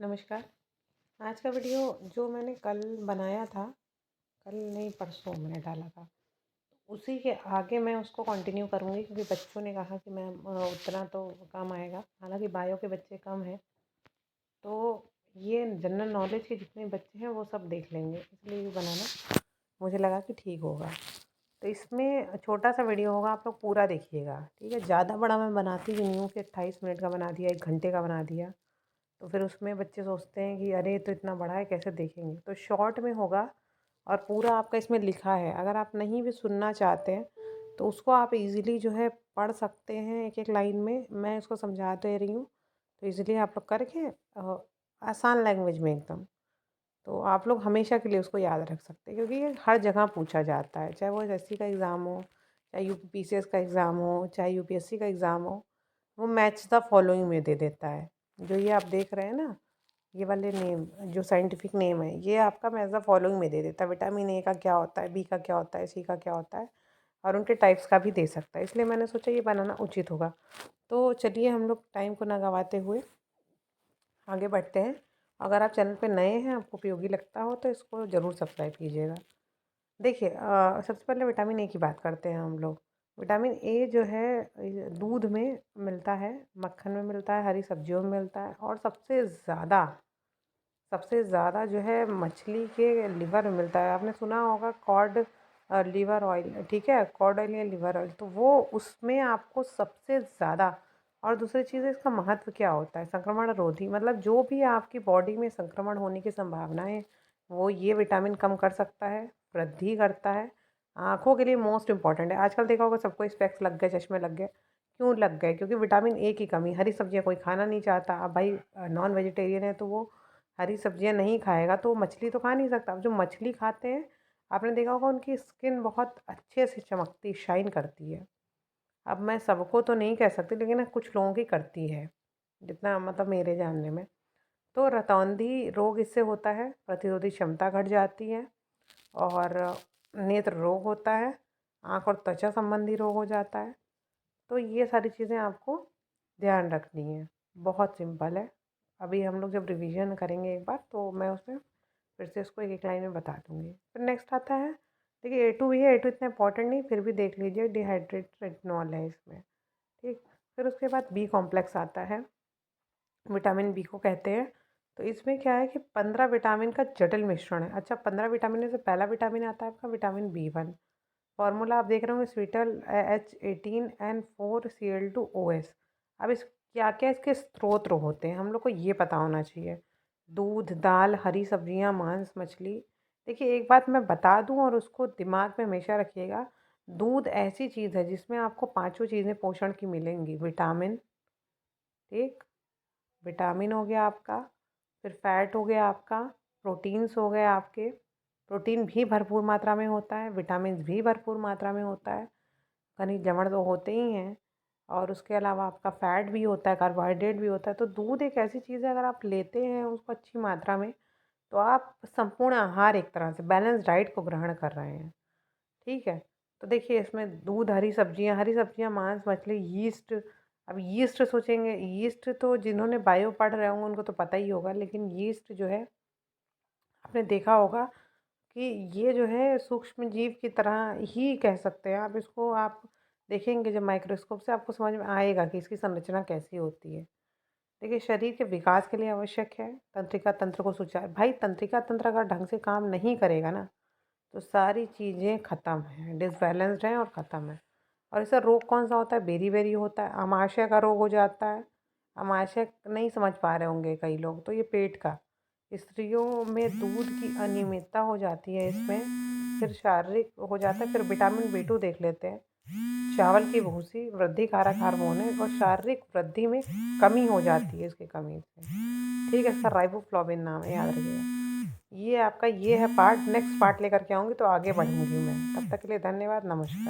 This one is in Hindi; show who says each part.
Speaker 1: नमस्कार। आज का वीडियो जो मैंने कल बनाया था, कल नहीं परसों मैंने डाला था, उसी के आगे मैं उसको कंटिन्यू करूँगी क्योंकि बच्चों ने कहा कि मैम उतना तो कम आएगा। हालांकि बायो के बच्चे कम हैं, तो ये जनरल नॉलेज के जितने बच्चे हैं वो सब देख लेंगे, इसलिए ये बनाना मुझे लगा कि ठीक होगा। तो इसमें छोटा सा वीडियो होगा, आप लोग पूरा देखिएगा, ठीक है। ज़्यादा बड़ा मैं बनाती भी नहीं हूँ कि 28 मिनट का बना दिया, 1 घंटे का बना दिया, तो फिर उसमें बच्चे सोचते हैं कि अरे तो इतना बड़ा है कैसे देखेंगे। तो शॉर्ट में होगा और पूरा आपका इसमें लिखा है। अगर आप नहीं भी सुनना चाहते हैं तो उसको आप इजीली जो है पढ़ सकते हैं एक एक लाइन में। मैं इसको समझा दे रही हूँ, तो इजीली आप लोग करके आसान लैंग्वेज में एकदम, तो आप लोग हमेशा के लिए उसको याद रख सकते हैं क्योंकि ये हर जगह पूछा जाता है। चाहे वो एसएससी का एग्ज़ाम हो, चाहे यूपीपीसीएस का एग्ज़ाम हो, चाहे यूपीएससी का एग्ज़ाम हो, वो मैच द फॉलोइंग में दे देता है। जो ये आप देख रहे हैं ना, ये वाले नेम जो साइंटिफिक नेम है, ये आपका मैच द फॉलोइंग में दे देता है। विटामिन ए का क्या होता है, बी का क्या होता है, सी का क्या होता है, और उनके टाइप्स का भी दे सकता है। इसलिए मैंने सोचा ये बनाना उचित होगा। तो चलिए हम लोग टाइम को ना गंवाते हुए आगे बढ़ते हैं। अगर आप चैनल पे नए हैं, आपको उपयोगी लगता हो, तो इसको ज़रूर सब्सक्राइब कीजिएगा। देखिए सबसे पहले विटामिन ए की बात करते हैं हम लोग। विटामिन ए जो है दूध में मिलता है, मक्खन में मिलता है, हरी सब्जियों में मिलता है, और सबसे ज़्यादा जो है मछली के लिवर में मिलता है। आपने सुना होगा कॉड लिवर ऑयल, ठीक है, कॉड ऑयल या लिवर ऑयल, तो वो उसमें आपको सबसे ज़्यादा। और दूसरी चीज़ है, इसका महत्व क्या होता है, संक्रमण रोधी, मतलब जो भी आपकी बॉडी में संक्रमण होने की संभावना है वो ये विटामिन कम कर सकता है, वृद्धि करता है। आँखों के लिए मोस्ट इम्पॉर्टेंट है। आजकल देखा होगा सबको स्पेक्स लग गए, चश्मे लग गए। क्यों लग गए? क्योंकि विटामिन ए की कमी। हरी सब्जियाँ कोई खाना नहीं चाहता। अब भाई नॉन वेजिटेरियन है तो वो हरी सब्जियाँ नहीं खाएगा, तो मछली तो खा नहीं सकता। अब जो मछली खाते हैं, आपने देखा होगा उनकी स्किन बहुत अच्छे से चमकती, शाइन करती है। अब मैं सबको तो नहीं कह सकती, लेकिन कुछ लोगों की करती है, जितना मतलब मेरे जानने में। तो रतौंधी रोग इससे होता है, प्रतिरोधी क्षमता घट जाती है, और नेत्र रोग होता है, आँख और त्वचा संबंधी रोग हो जाता है। तो ये सारी चीज़ें आपको ध्यान रखनी है। बहुत सिंपल है। अभी हम लोग जब रिवीजन करेंगे एक बार, तो मैं उसमें फिर से इसको एक एक लाइन में बता दूँगी। फिर नेक्स्ट आता है, देखिए ए टू भी है। ए टू इतना इंपॉर्टेंट नहीं, फिर भी देख लीजिए, डिहाइड्रेट रेटिनॉल है इसमें, ठीक। फिर उसके बाद बी कॉम्प्लेक्स आता है, विटामिन बी को कहते हैं। तो इसमें क्या है कि 15 विटामिन का जटिल मिश्रण है। अच्छा, 15 विटामिन में से पहला विटामिन आता है आपका विटामिन बी 1। फॉर्मूला आप देख रहे होंगे, स्वीटल H18N4Cl2OS। अब इस क्या क्या इसके स्रोत होते हैं, हम लोग को ये पता होना चाहिए। दूध, दाल, हरी सब्जियां, मांस, मछली। देखिए एक बात मैं बता दूं और उसको दिमाग में हमेशा रखिएगा। दूध ऐसी चीज़ है जिसमें आपको पांचों चीज़ें पोषण की मिलेंगी। विटामिन, ठीक, विटामिन हो गया आपका, फिर फैट हो गया आपका, प्रोटीन्स हो गए आपके। प्रोटीन भी भरपूर मात्रा में होता है, विटामिन भी भरपूर मात्रा में होता है, खनिज लवण तो होते ही हैं, और उसके अलावा आपका फैट भी होता है, कार्बोहाइड्रेट भी होता है। तो दूध एक ऐसी चीज़ है, अगर आप लेते हैं उसको अच्छी मात्रा में, तो आप संपूर्ण आहार, एक तरह से बैलेंस डाइट को ग्रहण कर रहे हैं, ठीक है। तो देखिए इसमें दूध, हरी सब्जियां, मांस, मछली, यीस्ट। अब यीस्ट सोचेंगे, यीस्ट तो जिन्होंने बायो पढ़ रहे होंगे उनको तो पता ही होगा, लेकिन यीस्ट जो है आपने देखा होगा कि ये जो है सूक्ष्म जीव की तरह ही कह सकते हैं आप इसको। आप देखेंगे जब माइक्रोस्कोप से, आपको समझ में आएगा कि इसकी संरचना कैसी होती है। देखिए शरीर के विकास के लिए आवश्यक है तंत्रिका तंत्र को सुचारू। भाई तंत्रिका तंत्र अगर ढंग से काम नहीं करेगा ना, तो सारी चीज़ें ख़त्म हैं, डिसबैलेंस्ड हैं और ख़त्म है। और इसका रोग कौन सा होता है? बेरी होता है। आमाशय का रोग हो जाता है। आमाशय नहीं समझ पा रहे होंगे कई लोग, तो ये पेट का। स्त्रियों में दूध की अनियमितता हो जाती है इसमें। फिर शारीरिक हो जाता है। फिर विटामिन बी 2 देख लेते हैं। चावल की भूसी वृद्धि कारक हार्मोन है, और शारीरिक वृद्धि में कमी हो जाती है इसकी कमी से, ठीक है। इसका राइबोफ्लाविन नाम है, याद रखिएगा। ये आपका ये है पार्ट। नेक्स्ट पार्ट लेकर के आऊँगी, तो आगे बढ़ूँगी मैं। तब तक के लिए धन्यवाद, नमस्कार।